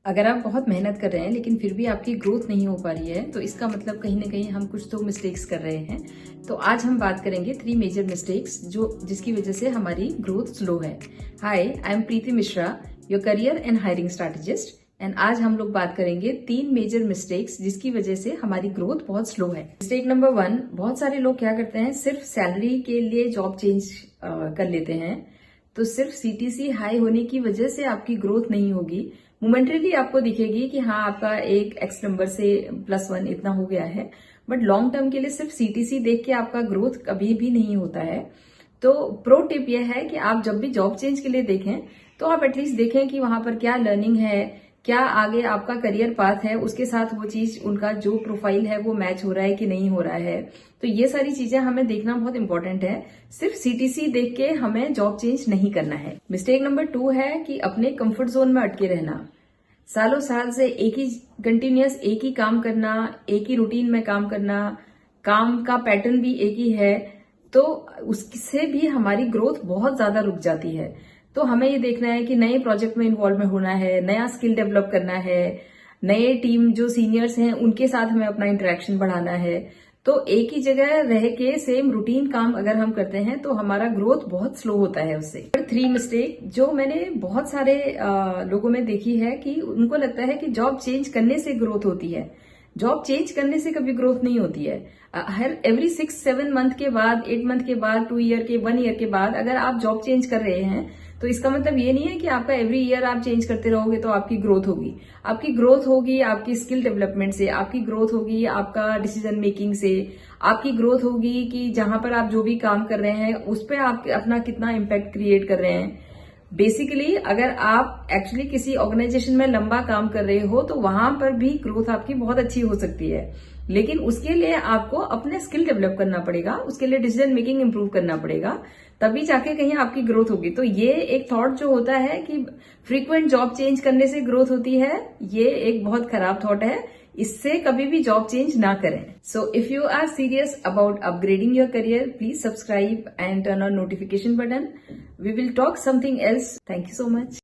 अगर आप बहुत मेहनत कर रहे हैं लेकिन फिर भी आपकी ग्रोथ नहीं हो पा रही है तो इसका मतलब कहीं ना कहीं हम कुछ तो मिस्टेक्स कर रहे हैं। तो आज हम बात करेंगे 3 मेजर मिस्टेक्स जिसकी वजह से हमारी ग्रोथ स्लो है। Hi, I am Preeti Mishra, your career and hiring strategist, and आज हम लोग बात करेंगे 3 मेजर मिस्टेक्स जिसकी वजह से हमारी ग्रोथ बहुत स्लो है। मिस्टेक नंबर 1, बहुत सारे लोग क्या करते हैं, सिर्फ सैलरी के लिए जॉब चेंज कर लेते हैं। तो सिर्फ सीटीसी हाई होने की वजह से आपकी ग्रोथ नहीं होगी। मोमेंटरीली आपको दिखेगी कि हाँ, आपका एक एक्स नंबर से +1 इतना हो गया है, बट लॉन्ग टर्म के लिए सिर्फ सीटीसी देख के आपका ग्रोथ कभी भी नहीं होता है। तो प्रो टिप यह है कि आप जब भी जॉब चेंज के लिए देखें तो आप एटलीस्ट देखें कि वहां पर क्या लर्निंग है, क्या आगे आपका करियर पाथ है, उसके साथ वो चीज, उनका जो प्रोफाइल है वो मैच हो रहा है कि नहीं हो रहा है। तो ये सारी चीजें हमें देखना बहुत इंपॉर्टेंट है। सिर्फ सीटीसी देख के हमें जॉब चेंज नहीं करना है। मिस्टेक नंबर 2 है कि अपने कंफर्ट जोन में अटके रहना। सालों साल से एक ही कंटिन्यूअस एक ही काम करना, एक ही रूटीन में काम करना, काम का पैटर्न भी एक ही है, तो उससे भी हमारी ग्रोथ बहुत ज्यादा रुक जाती है। तो हमें ये देखना है कि नए प्रोजेक्ट में इन्वॉल्व में होना है, नया स्किल डेवलप करना है, नए टीम जो सीनियर्स हैं उनके साथ हमें अपना इंटरेक्शन बढ़ाना है। तो एक ही जगह रह के सेम रूटीन काम अगर हम करते हैं तो हमारा ग्रोथ बहुत स्लो होता है उससे। 3 मिस्टेक जो मैंने बहुत सारे लोगों में देखी है कि उनको लगता है कि जॉब चेंज करने से ग्रोथ होती है। जॉब चेंज करने से कभी ग्रोथ नहीं होती है। हर एवरी 6-7 मंथ के बाद, 8 मंथ के बाद, 2 ईयर के, 1 ईयर के बाद अगर आप जॉब चेंज कर रहे हैं तो इसका मतलब ये नहीं है कि आपका एवरी ईयर आप चेंज करते रहोगे तो आपकी ग्रोथ होगी। आपकी ग्रोथ होगी आपकी स्किल डेवलपमेंट से, आपकी ग्रोथ होगी आपका डिसीजन मेकिंग से, आपकी ग्रोथ होगी कि जहां पर आप जो भी काम कर रहे हैं उस पर आप अपना कितना इम्पैक्ट क्रिएट कर रहे हैं। बेसिकली अगर आप एक्चुअली किसी ऑर्गेनाइजेशन में लंबा काम कर रहे हो तो वहां पर भी ग्रोथ आपकी बहुत अच्छी हो सकती है, लेकिन उसके लिए आपको अपने स्किल डेवलप करना पड़ेगा, उसके लिए डिसीजन मेकिंग इंप्रूव करना पड़ेगा, तभी जाके कहीं आपकी ग्रोथ होगी। तो ये एक थॉट जो होता है कि फ्रीक्वेंट जॉब चेंज करने से ग्रोथ होती है, ये एक बहुत खराब थॉट है। इससे कभी भी जॉब चेंज ना करें। So if you are serious about upgrading your career, please subscribe and turn on notification button. We will talk something else. Thank you so much.